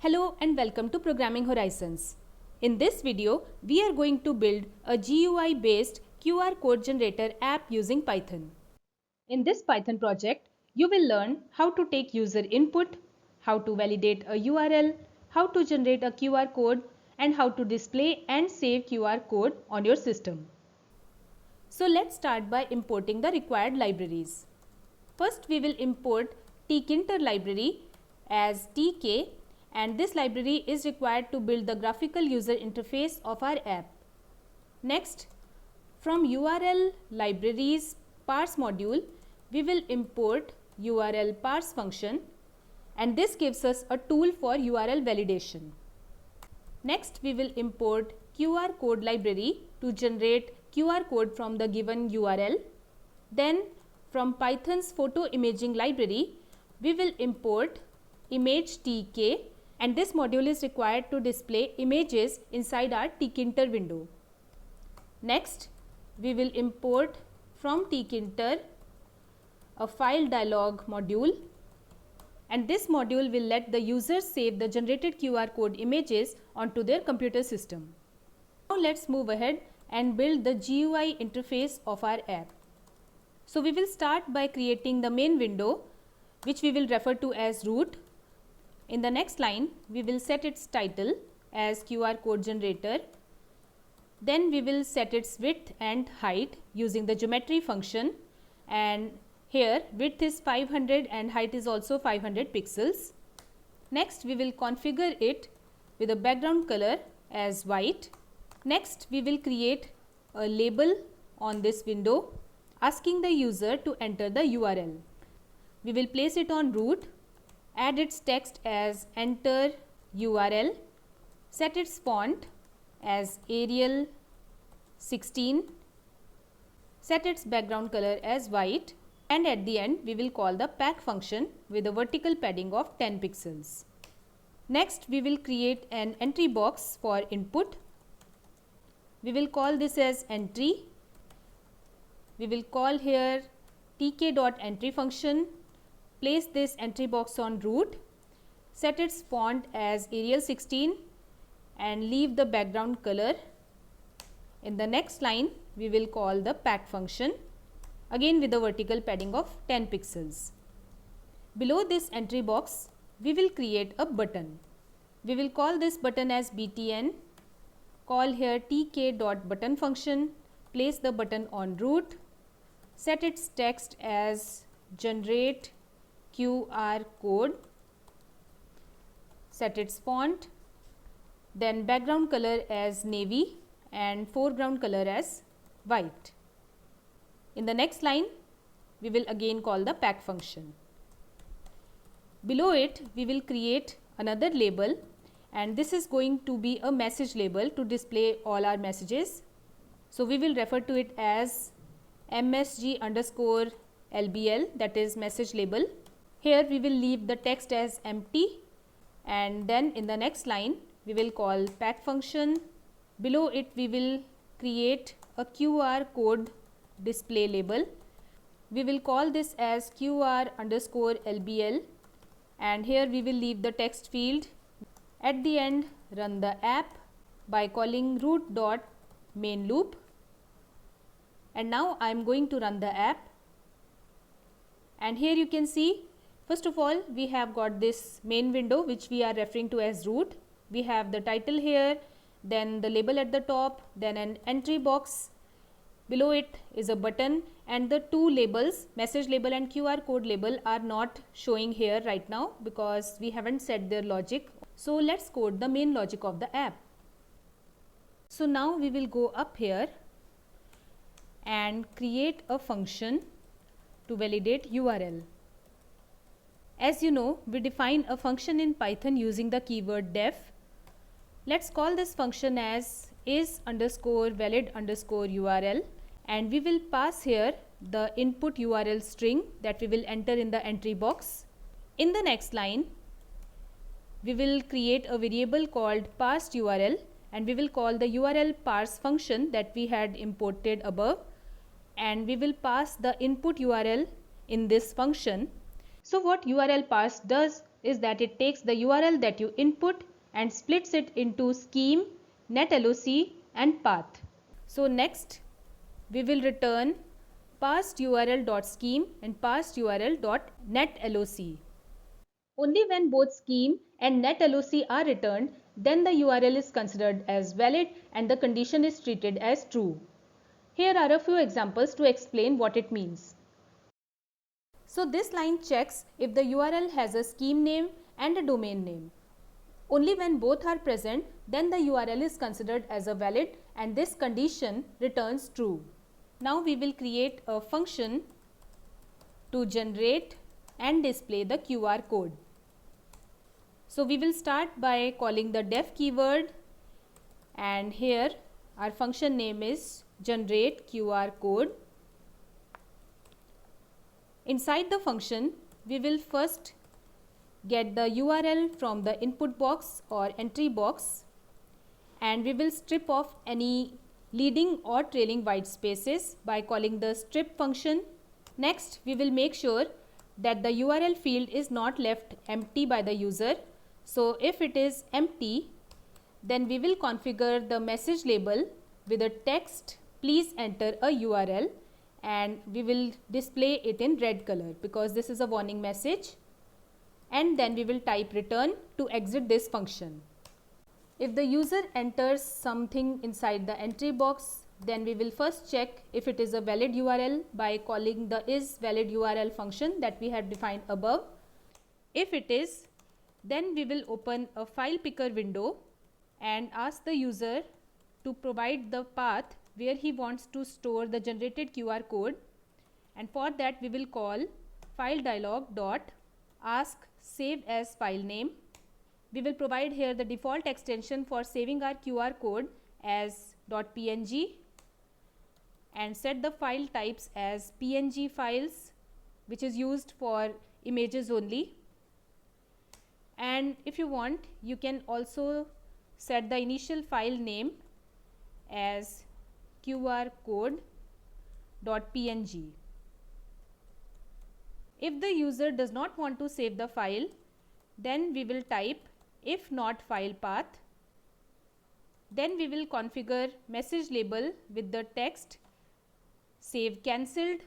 Hello and welcome to Programming Horizons. In this video, we are going to build a GUI based QR code generator app using Python. In this Python project, you will learn how to take user input, how to validate a URL, how to generate a QR code, and how to display and save QR code on your system. So let's start by importing the required libraries. First, we will import Tkinter library as TK, and this library is required to build the graphical user interface of our app. Next, from URL libraries parse module, we will import URL parse function, and this gives us a tool for URL validation. Next, we will import QR code library to generate QR code from the given URL. Then, from Python's photo imaging library, we will import image TK, and this module is required to display images inside our Tkinter window. Next, we will import from Tkinter a file dialog module, and this module will let the user save the generated QR code images onto their computer system. Now let's move ahead and build the GUI interface of our app. So we will start by creating the main window, which we will refer to as root. In the next line, we will set its title as QR code generator. Then we will set its width and height using the geometry function, and here width is 500 and height is also 500 pixels. Next, we will configure it with a background color as white. Next, we will create a label on this window asking the user to enter the URL. We will place it on root, add its text as enter URL, set its font as Arial 16, set its background color as white, and at the end we will call the pack function with a vertical padding of 10 pixels. Next, we will create an entry box for input. We will call this as entry. We will call here tk.entry function, place this entry box on root, set its font as Arial 16 and leave the background color. In the next line, we will call the pack function, again with a vertical padding of 10 pixels. Below this entry box, we will create a button. We will call this button as btn, call here tk.button function, place the button on root, set its text as generate QR code, set its font, then background color as navy and foreground color as white. In the next line, we will again call the pack function. Below it, we will create another label, and this is going to be a message label to display all our messages. So we will refer to it as msg_lbl, that is message label. Here we will leave the text as empty, and then in the next line we will call pack function. Below it we will create a QR code display label. We will call this as qr_lbl, and here we will leave the text field. At the end, run the app by calling root.main loop. And now I am going to run the app, and here you can see, first of all, we have got this main window which we are referring to as root. We have the title here, then the label at the top, then an entry box. Below it is a button, and the two labels, message label and QR code label, are not showing here right now because we haven't set their logic. So let's code the main logic of the app. So now we will go up here and create a function to validate URL. As you know, we define a function in Python using the keyword def. Let's call this function as is_valid_URL, and we will pass here the input URL string that we will enter in the entry box. In the next line, we will create a variable called parsed URL, and we will call the URL parse function that we had imported above, and we will pass the input URL in this function. So what URL parse does is that it takes the URL that you input and splits it into scheme, netloc and path. So next we will return past url.scheme and past url.netloc. Only when both scheme and netloc are returned, then the URL is considered as valid and the condition is treated as true. Here are a few examples to explain what it means. So this line checks if the URL has a scheme name and a domain name. Only when both are present, then the URL is considered as a valid and this condition returns true. Now we will create a function to generate and display the QR code. So we will start by calling the def keyword, and here our function name is generate QR code. Inside the function, we will first get the URL from the input box or entry box, and we will strip off any leading or trailing white spaces by calling the strip function. Next, we will make sure that the URL field is not left empty by the user. So if it is empty, then we will configure the message label with a text please enter a URL, and we will display it in red color because this is a warning message, and then we will type return to exit this function. If the user enters something inside the entry box, then we will first check if it is a valid URL by calling the isValidURL function that we have defined above. If it is, then we will open a file picker window and ask the user to provide the path where he wants to store the generated QR code, and for that we will call file dialog dot ask save as file name. We will provide here the default extension for saving our QR code as .png and set the file types as PNG files, which is used for images only. And if you want, you can also set the initial file name as qrcode.png. If the user does not want to save the file, then we will type if not file path. Then we will configure message label with the text save cancelled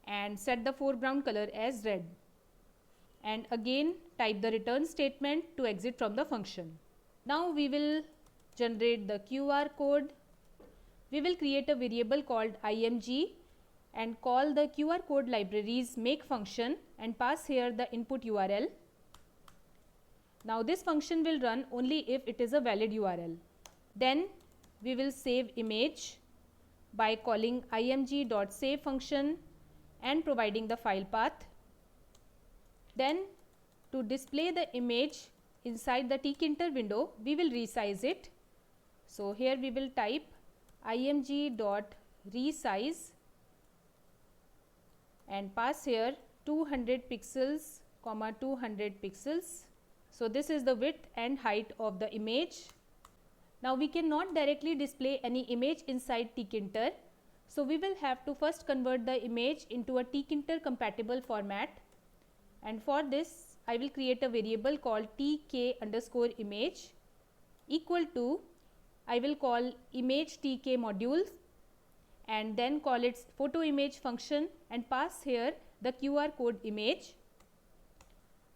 and set the foreground color as red, and again type the return statement to exit from the function. Now we will generate the QR code. We will create a variable called img and call the QR code library's make function and pass here the input URL. Now this function will run only if it is a valid URL. Then we will save image by calling img.save function and providing the file path. Then to display the image inside the Tkinter window, we will resize it. So here we will type img.resize and pass here 200 pixels, 200 pixels. So this is the width and height of the image. Now we cannot directly display any image inside Tkinter. So we will have to first convert the image into a Tkinter compatible format, and for this I will create a variable called tk_image equal to, I will call image tk modules and then call its photo image function and pass here the QR code image.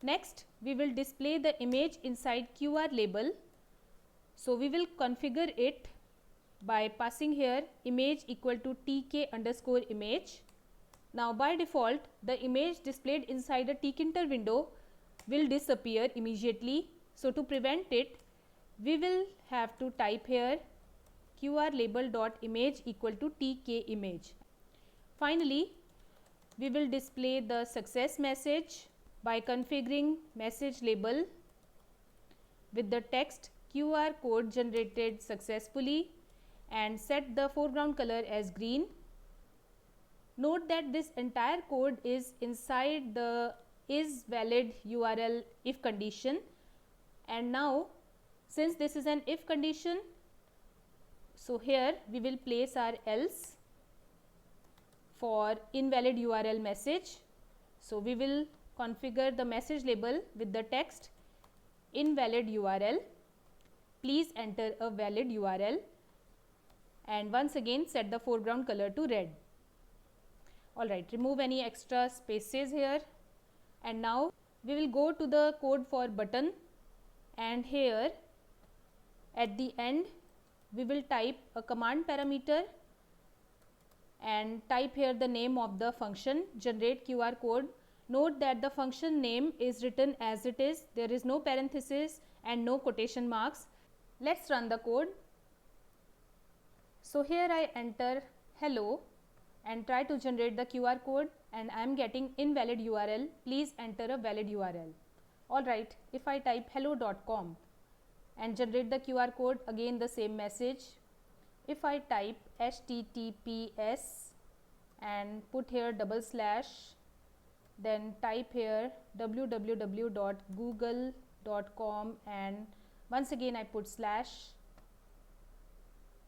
Next we will display the image inside QR label. So we will configure it by passing here image equal to tk_image. Now by default the image displayed inside a Tkinter window will disappear immediately. So to prevent it, we will have to type here qrlabel.image equal to tk_image. Finally, we will display the success message by configuring message label with the text QR code generated successfully and set the foreground color as green. Note that this entire code is inside the isValidURL if condition, and now since this is an if condition, so here we will place our else for invalid URL message. So we will configure the message label with the text invalid URL. Please enter a valid URL, and once again set the foreground color to red. Alright, remove any extra spaces here, and now we will go to the code for button, and here at the end we will type a command parameter and type here the name of the function generate QR code. Note that the function name is written as it is. There is no parenthesis and no quotation marks. Let's run the code. So here I enter hello and try to generate the QR code, and I am getting invalid URL. Please enter a valid URL. Alright, if I type hello.com and generate the QR code, again the same message. If I type https and put here /, then type here www.google.com and once again I put /,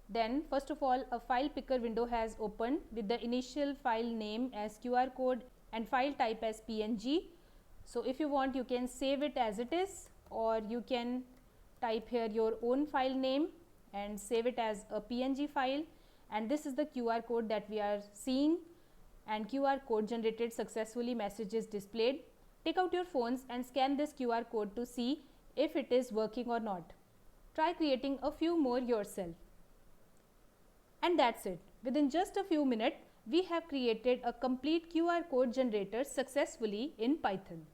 then first of all a file picker window has opened with the initial file name as QR code and file type as PNG. So if you want, you can save it as it is, or you can type here your own file name and save it as a PNG file. And this is the QR code that we are seeing, and QR code generated successfully message is displayed. Take out your phones and scan this QR code to see if it is working or not. Try creating a few more yourself. And that's it. Within just a few minutes, we have created a complete QR code generator successfully in Python.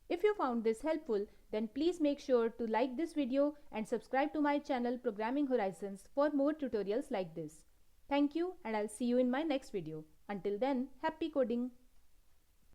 If you found this helpful, then please make sure to like this video and subscribe to my channel Programming Horizons for more tutorials like this. Thank you, and I'll see you in my next video. Until then, happy coding!